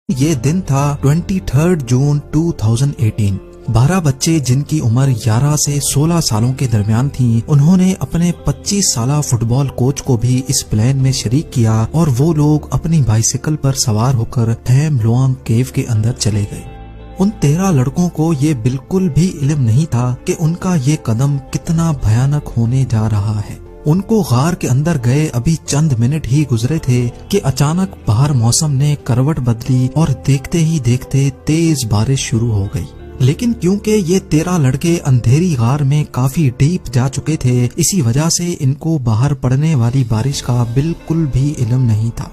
یہ دن تھا 23 جون 2018۔ 12 بچے جن کی عمر 11 سے 16 سالوں کے درمیان تھی، انہوں نے اپنے 25 سالہ فٹ بال کوچ کو بھی اس پلان میں شریک کیا اور وہ لوگ اپنی بائیسیکل پر سوار ہو کر تھیم لوانگ کیو کے اندر چلے گئے۔ ان 13 لڑکوں کو یہ بالکل بھی علم نہیں تھا کہ ان کا یہ قدم کتنا بھیانک ہونے جا رہا ہے۔ ان کو غار کے اندر گئے ابھی چند منٹ ہی گزرے تھے کہ اچانک باہر موسم نے کروٹ بدلی اور دیکھتے ہی دیکھتے تیز بارش شروع ہو گئی۔ لیکن کیونکہ یہ 13 لڑکے اندھیری غار میں کافی ڈیپ جا چکے تھے، اسی وجہ سے ان کو باہر پڑنے والی بارش کا بالکل بھی علم نہیں تھا۔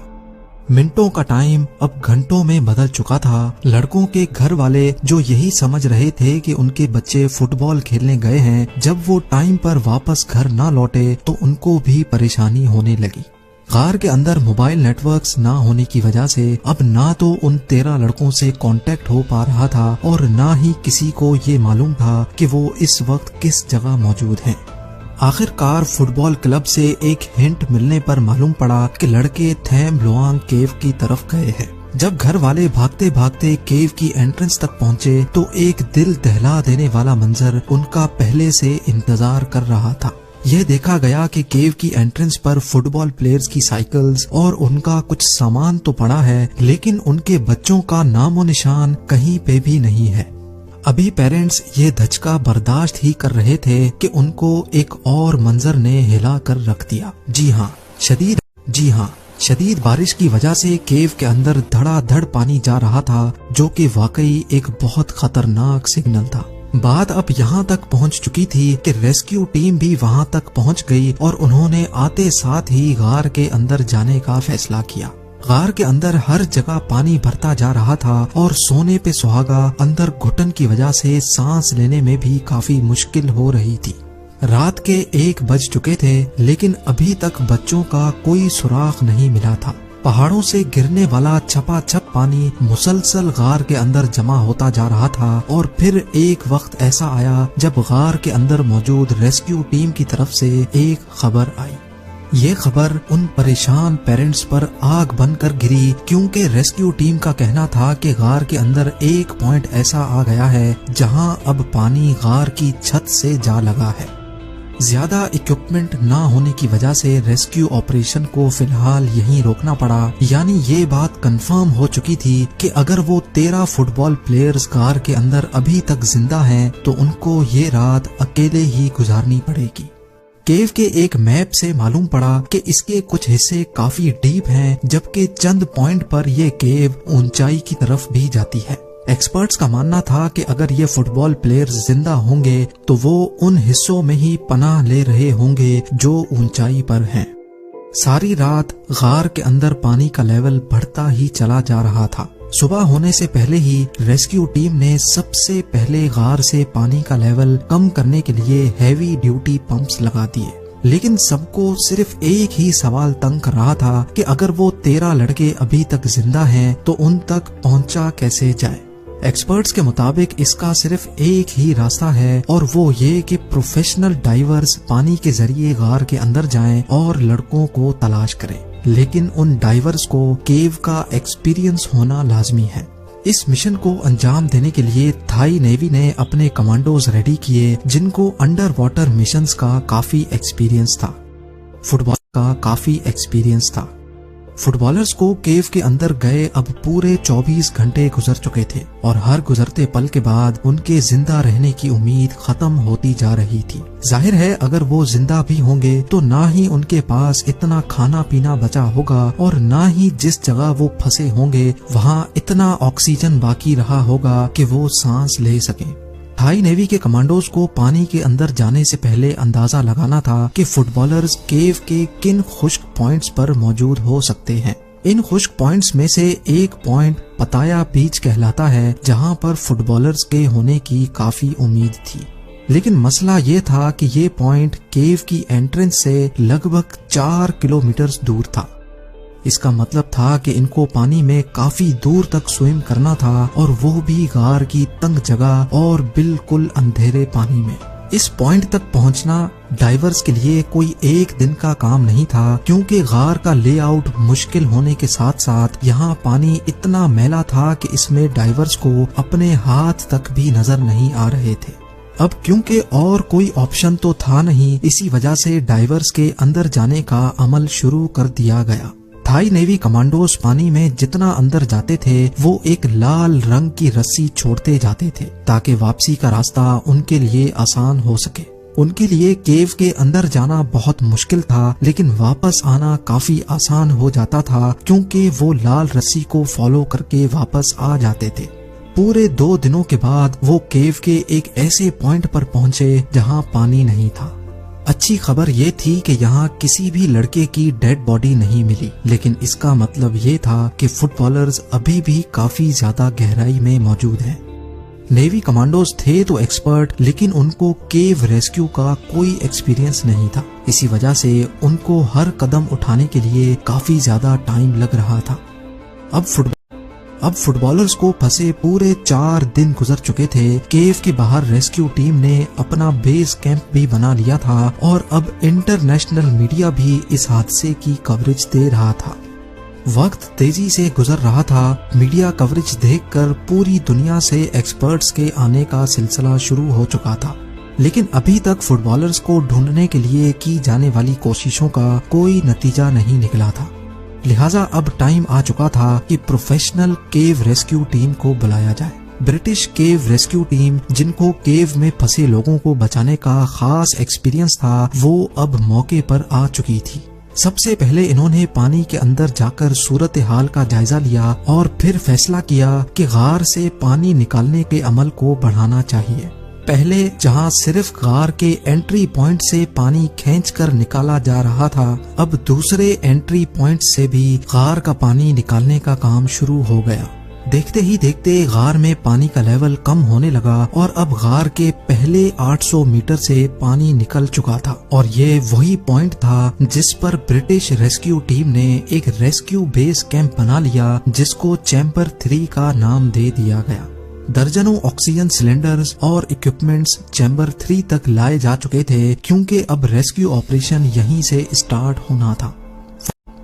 منٹوں کا ٹائم اب گھنٹوں میں بدل چکا تھا۔ لڑکوں کے گھر والے جو یہی سمجھ رہے تھے کہ ان کے بچے فٹ بال کھیلنے گئے ہیں، جب وہ ٹائم پر واپس گھر نہ لوٹے تو ان کو بھی پریشانی ہونے لگی۔ غار کے اندر موبائل نیٹ ورکس نہ ہونے کی وجہ سے اب نہ تو ان 13 لڑکوں سے کانٹیکٹ ہو پا رہا تھا اور نہ ہی کسی کو یہ معلوم تھا کہ وہ اس وقت کس جگہ موجود ہیں۔ آخر کار فٹ بال کلب سے ایک ہنٹ ملنے پر معلوم پڑا کہ لڑکے تھیم لوانگ کیو کی طرف گئے ہیں۔ جب گھر والے بھاگتے بھاگتے کیو کی انٹرنس تک پہنچے تو ایک دل دہلا دینے والا منظر ان کا پہلے سے انتظار کر رہا تھا۔ یہ دیکھا گیا کہ کیو کی انٹرنس پر فٹ بال پلیئرز کی سائیکلز اور ان کا کچھ سامان تو پڑا ہے، لیکن ان کے بچوں کا نام و نشان کہیں پہ بھی نہیں ہے۔ ابھی پیرنٹس یہ دھچکا برداشت ہی کر رہے تھے کہ ان کو ایک اور منظر نے ہلا کر رکھ دیا۔ جی ہاں، شدید بارش کی وجہ سے کیو کے اندر دھڑا دھڑ پانی جا رہا تھا، جو کہ واقعی ایک بہت خطرناک سگنل تھا۔ بات اب یہاں تک پہنچ چکی تھی کہ ریسکیو ٹیم بھی وہاں تک پہنچ گئی اور انہوں نے آتے ساتھ ہی غار کے اندر جانے کا فیصلہ کیا۔ غار کے اندر ہر جگہ پانی بھرتا جا رہا تھا اور سونے پہ سہاگا اندر گھٹن کی وجہ سے سانس لینے میں بھی کافی مشکل ہو رہی تھی۔ رات کے 1 بج چکے تھے، لیکن ابھی تک بچوں کا کوئی سراغ نہیں ملا تھا۔ پہاڑوں سے گرنے والا چھپا چھپ پانی مسلسل غار کے اندر جمع ہوتا جا رہا تھا اور پھر ایک وقت ایسا آیا جب غار کے اندر موجود ریسکیو ٹیم کی طرف سے ایک خبر آئی۔ یہ خبر ان پریشان پیرنٹس پر آگ بن کر گری، کیونکہ ریسکیو ٹیم کا کہنا تھا کہ غار کے اندر ایک پوائنٹ ایسا آ گیا ہے جہاں اب پانی غار کی چھت سے جا لگا ہے۔ زیادہ اکوپمنٹ نہ ہونے کی وجہ سے ریسکیو آپریشن کو فی الحال یہیں روکنا پڑا، یعنی یہ بات کنفرم ہو چکی تھی کہ اگر وہ 13 فٹ بال پلیئرز غار کے اندر ابھی تک زندہ ہیں تو ان کو یہ رات اکیلے ہی گزارنی پڑے گی۔ کیو کے ایک میپ سے معلوم پڑا کہ اس کے کچھ حصے کافی ڈیپ ہیں، جبکہ چند پوائنٹ پر یہ کیو اونچائی کی طرف بھی جاتی ہے۔ ایکسپرٹس کا ماننا تھا کہ اگر یہ فٹ بال پلیئر زندہ ہوں گے تو وہ ان حصوں میں ہی پناہ لے رہے ہوں گے جو اونچائی پر ہیں۔ ساری رات غار کے اندر پانی کا لیول بڑھتا ہی چلا جا رہا تھا۔ صبح ہونے سے پہلے ہی ریسکیو ٹیم نے سب سے پہلے غار سے پانی کا لیول کم کرنے کے لیے ہیوی ڈیوٹی پمپس لگا دیے، لیکن سب کو صرف ایک ہی سوال تنگ کر رہا تھا کہ اگر وہ 13 لڑکے ابھی تک زندہ ہیں تو ان تک پہنچا کیسے جائے۔ ایکسپرٹس کے مطابق اس کا صرف ایک ہی راستہ ہے اور وہ یہ کہ پروفیشنل ڈائیورز پانی کے ذریعے غار کے اندر جائیں اور لڑکوں کو تلاش کریں، لیکن ان ڈائیورز کو کیو کا ایکسپیرینس ہونا لازمی ہے۔ اس مشن کو انجام دینے کے لیے تھائی نیوی نے اپنے کمانڈوز ریڈی کیے، جن کو انڈر واٹر مشنز کا کافی ایکسپیرینس تھا، فٹ بال کا کافی ایکسپیرینس تھا۔ فٹ بالرز کو کیو کے اندر گئے اب پورے 24 گھنٹے گزر چکے تھے اور ہر گزرتے پل کے بعد ان کے زندہ رہنے کی امید ختم ہوتی جا رہی تھی۔ ظاہر ہے اگر وہ زندہ بھی ہوں گے تو نہ ہی ان کے پاس اتنا کھانا پینا بچا ہوگا اور نہ ہی جس جگہ وہ پھنسے ہوں گے وہاں اتنا آکسیجن باقی رہا ہوگا کہ وہ سانس لے سکیں۔ تھائی نیوی کے کمانڈوز کو پانی کے اندر جانے سے پہلے اندازہ لگانا تھا کہ فٹ بالرز کیو کے کن خشک پوائنٹس پر موجود ہو سکتے ہیں۔ ان خشک پوائنٹس میں سے ایک پوائنٹ پتایا بیچ کہلاتا ہے، جہاں پر فٹ بالرز کے ہونے کی کافی امید تھی، لیکن مسئلہ یہ تھا کہ یہ پوائنٹ کیو کی انٹرنس سے لگ بھگ 4 کلومیٹر دور تھا۔ اس کا مطلب تھا کہ ان کو پانی میں کافی دور تک سوئم کرنا تھا، اور وہ بھی غار کی تنگ جگہ اور بالکل اندھیرے پانی میں۔ اس پوائنٹ تک پہنچنا ڈائیورز کے لیے کوئی ایک دن کا کام نہیں تھا، کیونکہ غار کا لے آؤٹ مشکل ہونے کے ساتھ ساتھ یہاں پانی اتنا میلا تھا کہ اس میں ڈائیورز کو اپنے ہاتھ تک بھی نظر نہیں آ رہے تھے۔ اب کیونکہ اور کوئی آپشن تو تھا نہیں، اسی وجہ سے ڈائیورز کے اندر جانے کا عمل شروع کر دیا گیا۔ تھائی نیوی کمانڈوز پانی میں جتنا اندر جاتے تھے وہ ایک لال رنگ کی رسی چھوڑتے جاتے تھے تاکہ واپسی کا راستہ ان کے لیے آسان ہو سکے۔ ان کے لیے کیو کے اندر جانا بہت مشکل تھا، لیکن واپس آنا کافی آسان ہو جاتا تھا کیونکہ وہ لال رسی کو فالو کر کے واپس آ جاتے تھے۔ پورے 2 دنوں کے بعد وہ کیو کے ایک ایسے پوائنٹ پر پہنچے جہاں پانی نہیں تھا۔ اچھی خبر یہ تھی کہ یہاں کسی بھی لڑکے کی ڈیڈ باڈی نہیں ملی، لیکن اس کا مطلب یہ تھا کہ فٹ بالرز ابھی بھی کافی زیادہ گہرائی میں موجود ہیں۔ نیوی کمانڈوز تھے تو ایکسپرٹ، لیکن ان کو کیو ریسکیو کا کوئی ایکسپیرینس نہیں تھا، اسی وجہ سے ان کو ہر قدم اٹھانے کے لیے کافی زیادہ ٹائم لگ رہا تھا۔ اب فٹ بالرز کو پھنسے پورے 4 دن گزر چکے تھے۔ کیو کے باہر ریسکیو ٹیم نے اپنا بیس کیمپ بھی بنا لیا تھا اور اب انٹرنیشنل میڈیا بھی اس حادثے کی کوریج دے رہا تھا۔ وقت تیزی سے گزر رہا تھا، میڈیا کوریج دیکھ کر پوری دنیا سے ایکسپرٹس کے آنے کا سلسلہ شروع ہو چکا تھا، لیکن ابھی تک فٹ بالرز کو ڈھونڈنے کے لیے کی جانے والی کوششوں کا کوئی نتیجہ نہیں نکلا تھا۔ لہٰذا اب ٹائم آ چکا تھا کہ پروفیشنل کیو ریسکیو ٹیم کو بلایا جائے۔ برٹش کیو ریسکیو ٹیم، جن کو کیو میں پھنسے لوگوں کو بچانے کا خاص ایکسپیرینس تھا، وہ اب موقع پر آ چکی تھی۔ سب سے پہلے انہوں نے پانی کے اندر جا کر صورتحال کا جائزہ لیا اور پھر فیصلہ کیا کہ غار سے پانی نکالنے کے عمل کو بڑھانا چاہیے۔ پہلے جہاں صرف غار کے انٹری پوائنٹ سے پانی کھینچ کر نکالا جا رہا تھا، اب دوسرے انٹری پوائنٹ سے بھی غار کا پانی نکالنے کا کام شروع ہو گیا۔ دیکھتے ہی دیکھتے غار میں پانی کا لیول کم ہونے لگا اور اب غار کے پہلے 800 میٹر سے پانی نکل چکا تھا، اور یہ وہی پوائنٹ تھا جس پر برٹش ریسکیو ٹیم نے ایک ریسکیو بیس کیمپ بنا لیا جس کو چیمبر 3 کا نام دے دیا گیا۔ درجنوں آکسیجن سلنڈرز اور اکوپمنٹس چیمبر 3 تک لائے جا چکے تھے کیونکہ اب ریسکیو آپریشن یہیں سے اسٹارٹ ہونا تھا۔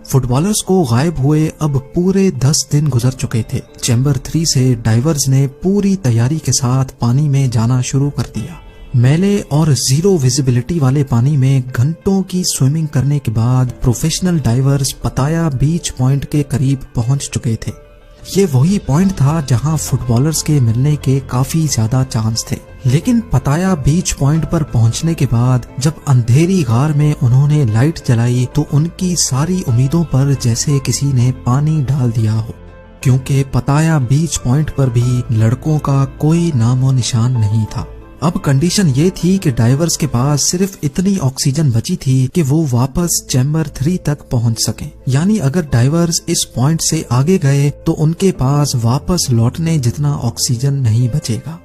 فٹ بالرز کو غائب ہوئے اب پورے 10 دن گزر چکے تھے۔ چیمبر 3 سے ڈائیورز نے پوری تیاری کے ساتھ پانی میں جانا شروع کر دیا۔ میلے اور زیرو ویزیبلٹی والے پانی میں گھنٹوں کی سوئمنگ کرنے کے بعد پروفیشنل ڈائیورز پتایا بیچ پوائنٹ کے قریب پہنچ چکے تھے۔ یہ وہی پوائنٹ تھا جہاں فٹ بالرز کے ملنے کے کافی زیادہ چانس تھے، لیکن پتایا بیچ پوائنٹ پر پہنچنے کے بعد جب اندھیری غار میں انہوں نے لائٹ جلائی تو ان کی ساری امیدوں پر جیسے کسی نے پانی ڈال دیا ہو، کیونکہ پتایا بیچ پوائنٹ پر بھی لڑکوں کا کوئی نام و نشان نہیں تھا۔ اب کنڈیشن یہ تھی کہ ڈائیورز کے پاس صرف اتنی آکسیجن بچی تھی کہ وہ واپس چیمبر 3 تک پہنچ سکیں، یعنی اگر ڈائیورز اس پوائنٹ سے آگے گئے تو ان کے پاس واپس لوٹنے جتنا آکسیجن نہیں بچے گا۔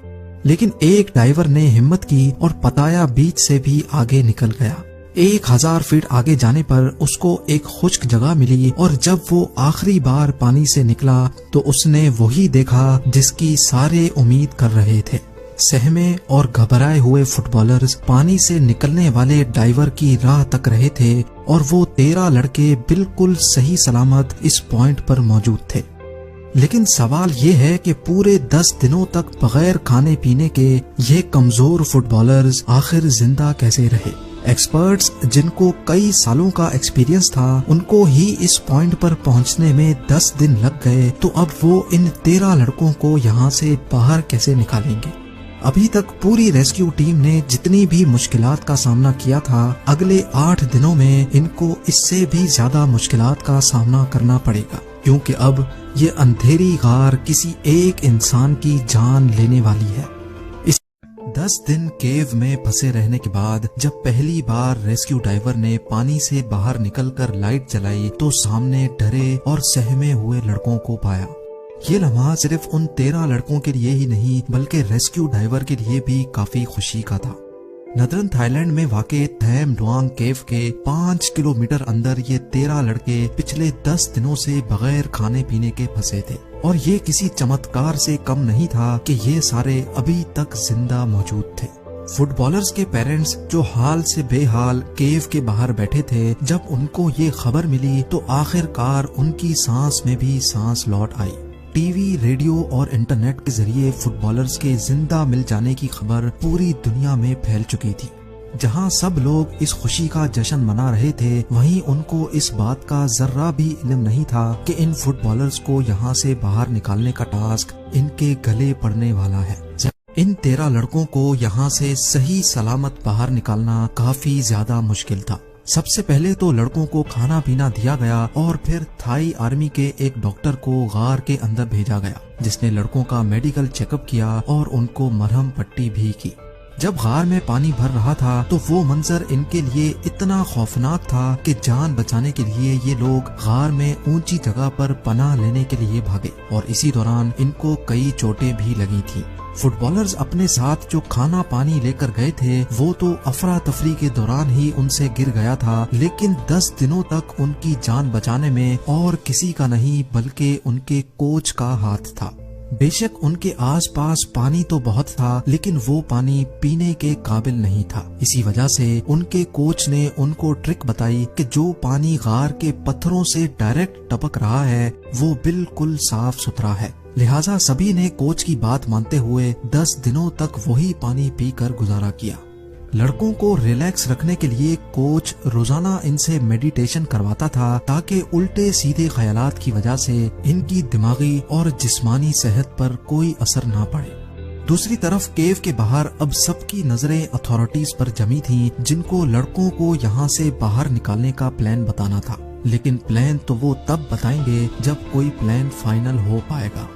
لیکن ایک ڈائیور نے ہمت کی اور پتایا بیچ سے بھی آگے نکل گیا۔ 1000 فٹ آگے جانے پر اس کو ایک خشک جگہ ملی، اور جب وہ آخری بار پانی سے نکلا تو اس نے وہی دیکھا جس کی سارے امید کر رہے تھے۔ سہمے اور گھبرائے ہوئے فٹ بالرز پانی سے نکلنے والے ڈائیور کی راہ تک رہے تھے، اور وہ 13 لڑکے بالکل صحیح سلامت اس پوائنٹ پر موجود تھے۔ لیکن سوال یہ ہے کہ پورے 10 دنوں تک بغیر کھانے پینے کے یہ کمزور فٹ بالرز آخر زندہ کیسے رہے؟ ایکسپرٹس جن کو کئی سالوں کا ایکسپیرینس تھا، ان کو ہی اس پوائنٹ پر پہنچنے میں 10 دن لگ گئے، تو اب وہ ان 13 لڑکوں کو یہاں سے باہر کیسے نکالیں گے؟ ابھی تک پوری ریسکیو ٹیم نے جتنی بھی مشکلات کا سامنا کیا تھا، اگلے 8 دنوں میں ان کو اس سے بھی زیادہ مشکلات کا سامنا کرنا پڑے گا، کیونکہ اب یہ اندھیری غار کسی ایک انسان کی جان لینے والی ہے۔ 10 دن کیو میں پھنسے رہنے کے بعد جب پہلی بار ریسکیو ڈائیور نے پانی سے باہر نکل کر لائٹ جلائی تو سامنے ڈرے اور سہمے ہوئے لڑکوں کو پایا۔ یہ لمحہ صرف ان 13 لڑکوں کے لیے ہی نہیں بلکہ ریسکیو ڈائیور کے لیے بھی کافی خوشی کا تھا۔ ندرن تھائی لینڈ میں واقع تھیم ڈوانگ کیو کے 5 کلومیٹر اندر یہ 13 لڑکے پچھلے 10 دنوں سے بغیر کھانے پینے کے پھنسے تھے، اور یہ کسی چمتکار سے کم نہیں تھا کہ یہ سارے ابھی تک زندہ موجود تھے۔ فٹ بالرز کے پیرنٹس جو حال سے بے حال کیو کے باہر بیٹھے تھے، جب ان کو یہ خبر ملی تو آخر کار ان کی سانس میں بھی سانس لوٹ آئی۔ ٹی وی، ریڈیو اور انٹرنیٹ کے ذریعے فٹ بالرز کے زندہ مل جانے کی خبر پوری دنیا میں پھیل چکی تھی۔ جہاں سب لوگ اس خوشی کا جشن منا رہے تھے، وہیں ان کو اس بات کا ذرہ بھی علم نہیں تھا کہ ان فٹ بالرز کو یہاں سے باہر نکالنے کا ٹاسک ان کے گلے پڑنے والا ہے۔ ان 13 لڑکوں کو یہاں سے صحیح سلامت باہر نکالنا کافی زیادہ مشکل تھا۔ سب سے پہلے تو لڑکوں کو کھانا پینا دیا گیا اور پھر تھائی آرمی کے ایک ڈاکٹر کو غار کے اندر بھیجا گیا، جس نے لڑکوں کا میڈیکل چیک اپ کیا اور ان کو مرہم پٹی بھی کی۔ جب غار میں پانی بھر رہا تھا تو وہ منظر ان کے لیے اتنا خوفناک تھا کہ جان بچانے کے لیے یہ لوگ غار میں اونچی جگہ پر پناہ لینے کے لیے بھاگے، اور اسی دوران ان کو کئی چوٹیں بھی لگی تھی۔ فٹ بالرز اپنے ساتھ جو کھانا پانی لے کر گئے تھے وہ تو افراتفری کے دوران ہی ان سے گر گیا تھا، لیکن 10 دنوں تک ان کی جان بچانے میں اور کسی کا نہیں بلکہ ان کے کوچ کا ہاتھ تھا۔ بے شک ان کے آس پاس پانی تو بہت تھا، لیکن وہ پانی پینے کے قابل نہیں تھا۔ اسی وجہ سے ان کے کوچ نے ان کو ٹرک بتائی کہ جو پانی غار کے پتھروں سے ڈائریکٹ ٹپک رہا ہے وہ بالکل صاف ستھرا ہے، لہٰذا سبھی نے کوچ کی بات مانتے ہوئے 10 دنوں تک وہی پانی پی کر گزارا کیا۔ لڑکوں کو ریلیکس رکھنے کے لیے کوچ روزانہ ان سے میڈیٹیشن کرواتا تھا تاکہ الٹے سیدھے خیالات کی وجہ سے ان کی دماغی اور جسمانی صحت پر کوئی اثر نہ پڑے۔ دوسری طرف کیو کے باہر اب سب کی نظریں اتھارٹیز پر جمی تھیں، جن کو لڑکوں کو یہاں سے باہر نکالنے کا پلان بتانا تھا، لیکن پلان تو وہ تب بتائیں گے جب کوئی پلان فائنل ہو پائے گا۔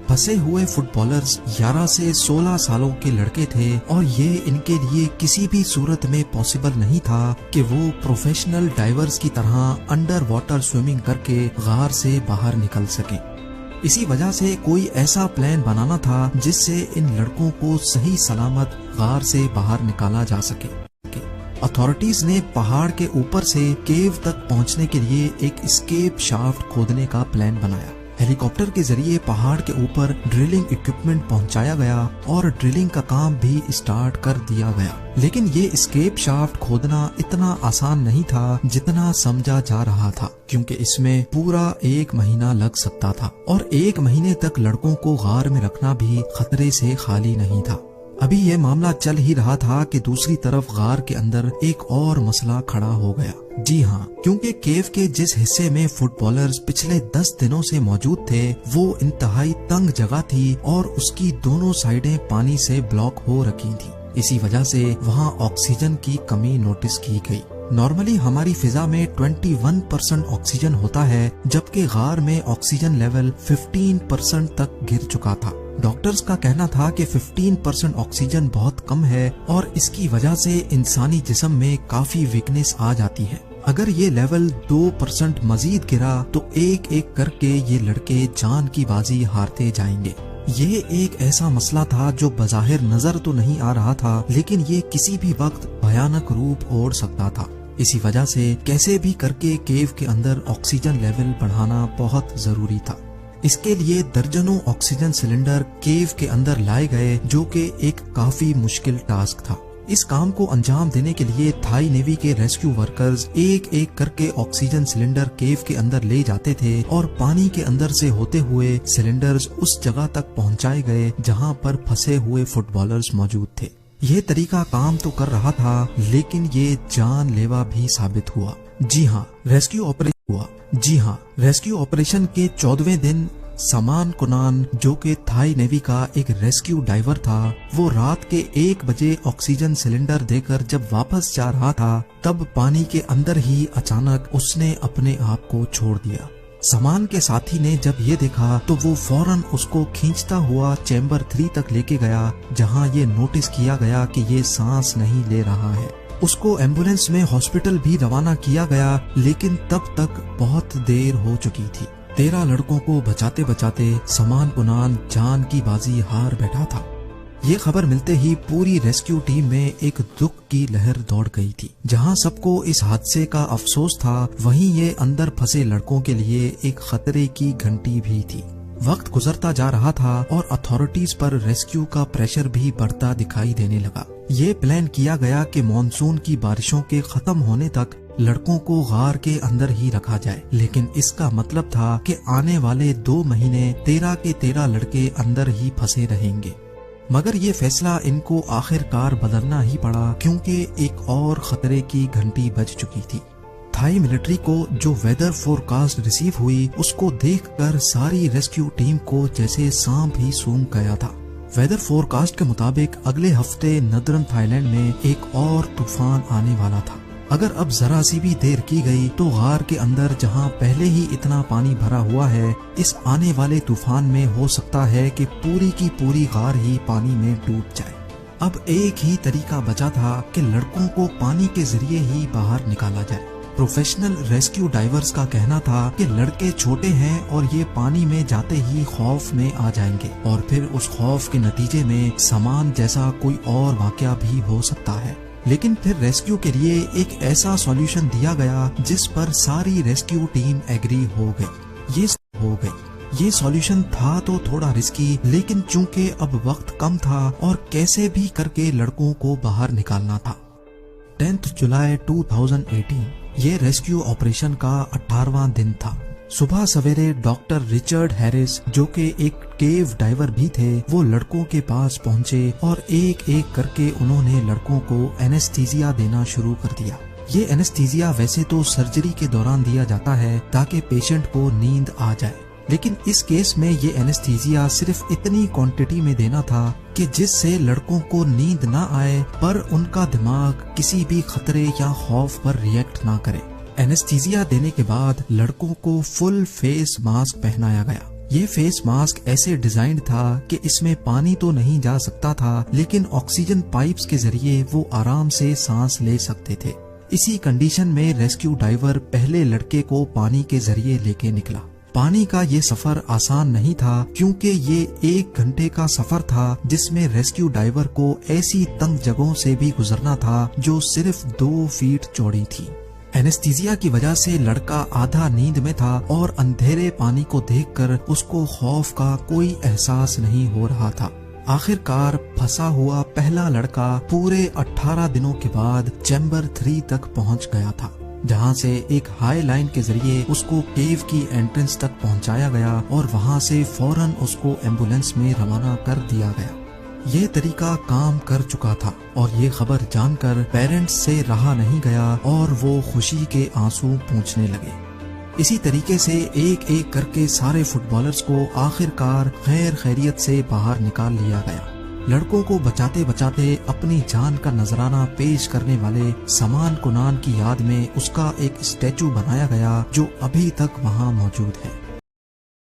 پھنسے ہوئے فٹ بالرز 11 سے 16 سالوں کے لڑکے تھے، اور یہ ان کے لیے کسی بھی صورت میں پاسبل نہیں تھا کہ وہ پروفیشنل ڈائیورز کی طرح انڈر واٹر سوئمنگ کر کے غار سے باہر نکل سکیں۔ اسی وجہ سے کوئی ایسا پلان بنانا تھا جس سے ان لڑکوں کو صحیح سلامت غار سے باہر نکالا جا سکے۔ اتھارٹیز نے پہاڑ کے اوپر سے کیو تک پہنچنے کے لیے ایک اسکیپ شافٹ کھودنے کا پلان بنایا۔ ہیلی کاپٹر کے ذریعے پہاڑ کے اوپر ڈرلنگ اکوپمنٹ پہنچایا گیا اور ڈرلنگ کا کام بھی اسٹارٹ کر دیا گیا، لیکن یہ اسکیپ شافٹ کھودنا اتنا آسان نہیں تھا جتنا سمجھا جا رہا تھا، کیونکہ اس میں پورا 1 مہینہ لگ سکتا تھا، اور 1 مہینے تک لڑکوں کو غار میں رکھنا بھی خطرے سے خالی نہیں تھا۔ ابھی یہ معاملہ چل ہی رہا تھا کہ دوسری طرف غار کے اندر ایک اور مسئلہ کھڑا ہو گیا۔ جی ہاں، کیونکہ کیو کے جس حصے میں فٹ بالرز پچھلے 10 دنوں سے موجود تھے وہ انتہائی تنگ جگہ تھی اور اس کی دونوں سائیڈیں پانی سے بلاک ہو رکھی تھی، اسی وجہ سے وہاں آکسیجن کی کمی نوٹس کی گئی۔ نارملی ہماری فضا میں 21% آکسیجن ہوتا ہے، جبکہ غار میں آکسیجن لیول 15% تک گر چکا تھا۔ ڈاکٹرز کا کہنا تھا کہ 15% آکسیجن بہت کم ہے اور اس کی وجہ سے انسانی جسم میں کافی ویکنس آ جاتی ہے۔ اگر یہ لیول 2% مزید گرا تو ایک ایک کر کے یہ لڑکے جان کی بازی ہارتے جائیں گے۔ یہ ایک ایسا مسئلہ تھا جو بظاہر نظر تو نہیں آ رہا تھا، لیکن یہ کسی بھی وقت بھیانک روپ اوڑھ سکتا تھا۔ اسی وجہ سے کیسے بھی کر کے کیو کے اندر آکسیجن لیول بڑھانا بہت ضروری تھا۔ اس کے لیے درجنوں آکسیجن سلنڈر کیو کے اندر لائے گئے، جو کہ ایک کافی مشکل ٹاسک تھا۔ اس کام کو انجام دینے کے لیے تھائی نیوی کے ریسکیو ورکرز ایک ایک کر کے آکسیجن سلنڈر کیو کے اندر لے جاتے تھے اور پانی کے اندر سے ہوتے ہوئے سلنڈرز اس جگہ تک پہنچائے گئے جہاں پر پھنسے ہوئے فٹ بالرز موجود تھے۔ یہ طریقہ کام تو کر رہا تھا، لیکن یہ جان لیوا بھی ثابت ہوا۔ جی ہاں، ریسکیو آپریشن کے 14ویں دن سامان کنان، جو کہ تھائی نیوی کا ایک ریسکیو ڈائیور تھا، وہ رات کے 1 بجے آکسیجن سلنڈر دے کر جب واپس جا رہا تھا تب پانی کے اندر ہی اچانک اس نے اپنے آپ کو چھوڑ دیا۔ سامان کے ساتھی نے جب یہ دیکھا تو وہ فوراً اس کو کھینچتا ہوا چیمبر 3 تک لے کے گیا، جہاں یہ نوٹس کیا گیا کہ یہ سانس نہیں لے رہا ہے۔ اس کو ایمبولینس میں ہاسپٹل بھی روانہ کیا گیا، لیکن تب تک بہت دیر ہو چکی تھی۔ 13 لڑکوں کو بچاتے بچاتے سامان کنان جان کی بازی ہار بیٹھا تھا۔ یہ خبر ملتے ہی پوری ریسکیو ٹیم میں ایک دکھ کی لہر دوڑ گئی تھی۔ جہاں سب کو اس حادثے کا افسوس تھا، وہیں یہ اندر پھنسے لڑکوں کے لیے ایک خطرے کی گھنٹی بھی تھی۔ وقت گزرتا جا رہا تھا اور اتھارٹیز پر ریسکیو کا پریشر بھی بڑھتا دکھائی دینے لگا۔ یہ پلان کیا گیا کہ مانسون کی بارشوں کے ختم ہونے تک لڑکوں کو غار کے اندر ہی رکھا جائے، لیکن اس کا مطلب تھا کہ آنے والے 2 مہینے 13 کے 13 لڑکے اندر ہی پھنسے رہیں گے۔ مگر یہ فیصلہ ان کو آخر کار بدلنا ہی پڑا، کیونکہ ایک اور خطرے کی گھنٹی بج چکی تھی۔ تھائی ملٹری کو جو ویدر فورکاسٹ ریسیو ہوئی، اس کو دیکھ کر ساری ریسکیو ٹیم کو جیسے سانپ ہی سونگ گیا تھا۔ ویدر فورکاسٹ کے مطابق اگلے ہفتے ندرن تھائی لینڈ میں ایک اور طوفان آنے والا تھا۔ اگر اب ذرا سی بھی دیر کی گئی تو غار کے اندر جہاں پہلے ہی اتنا پانی بھرا ہوا ہے، اس آنے والے طوفان میں ہو سکتا ہے کہ پوری کی پوری غار ہی پانی میں ڈوب جائے۔ اب ایک ہی طریقہ بچا تھا کہ لڑکوں کو پانی کے ذریعے ہی باہر نکالا جائے۔ پروفیشنل ریسکیو ڈائیورز کا کہنا تھا کہ لڑکے چھوٹے ہیں اور یہ پانی میں جاتے ہی خوف میں آ جائیں گے، اور پھر اس خوف کے نتیجے میں سامان جیسا کوئی اور واقعہ بھی ہو سکتا ہے۔ لیکن پھر ریسکیو کے لیے ایک ایسا سولوشن دیا گیا جس پر ساری ریسکیو ٹیم ایگری ہو گئی۔ یہ سولوشن تھا تو تھوڑا رسکی، لیکن چونکہ اب وقت کم تھا اور کیسے بھی کر کے لڑکوں کو باہر نکالنا تھا۔ 10 جولائی 2018 یہ ریسکیو آپریشن کا 18واں دن تھا۔ صبح سویرے ڈاکٹر ریچرڈ ہیرس، جو کہ ایک کیو ڈائیور بھی تھے، وہ لڑکوں کے پاس پہنچے اور ایک ایک کر کے انہوں نے لڑکوں کو اینستھیزیا دینا شروع کر دیا۔ یہ اینستھیزیا ویسے تو سرجری کے دوران دیا جاتا ہے تاکہ پیشنٹ کو نیند آ جائے، لیکن اس کیس میں یہ اینستھیزیا صرف اتنی کوانٹٹی میں دینا تھا کہ جس سے لڑکوں کو نیند نہ آئے پر ان کا دماغ کسی بھی خطرے یا خوف پر ریئیکٹ نہ کرے۔ اینستھیزیا دینے کے بعد لڑکوں کو فل فیس ماسک پہنایا گیا۔ یہ فیس ماسک ایسے ڈیزائنڈ تھا کہ اس میں پانی تو نہیں جا سکتا تھا، لیکن آکسیجن پائپس کے ذریعے وہ آرام سے سانس لے سکتے تھے۔ اسی کنڈیشن میں ریسکیو ڈائیور پہلے لڑکے کو پانی کے ذریعے لے کے نکلا۔ پانی کا یہ سفر آسان نہیں تھا، کیونکہ یہ 1 گھنٹے کا سفر تھا جس میں ریسکیو ڈائیور کو ایسی تنگ جگہوں سے بھی گزرنا تھا جو صرف 2 فیٹ چوڑی تھی۔ اینستھیزیا کی وجہ سے لڑکا آدھا نیند میں تھا اور اندھیرے پانی کو دیکھ کر اس کو خوف کا کوئی احساس نہیں ہو رہا تھا۔ آخر کار پھنسا ہوا پہلا لڑکا پورے 18 دنوں کے بعد چیمبر 3 تک پہنچ گیا تھا، جہاں سے ایک ہائی لائن کے ذریعے اس کو کیو کی انٹرنس تک پہنچایا گیا اور وہاں سے فوراً اس کو ایمبولینس میں روانہ کر دیا گیا۔ یہ طریقہ کام کر چکا تھا اور یہ خبر جان کر پیرنٹس سے رہا نہیں گیا اور وہ خوشی کے آنسو پونچھنے لگے۔ اسی طریقے سے ایک ایک کر کے سارے فٹ بالرز کو آخر کار خیریت سے باہر نکال لیا گیا۔ لڑکوں کو بچاتے بچاتے اپنی جان کا نذرانہ پیش کرنے والے سمان کنان کی یاد میں اس کا ایک اسٹیچو بنایا گیا جو ابھی تک وہاں موجود ہے۔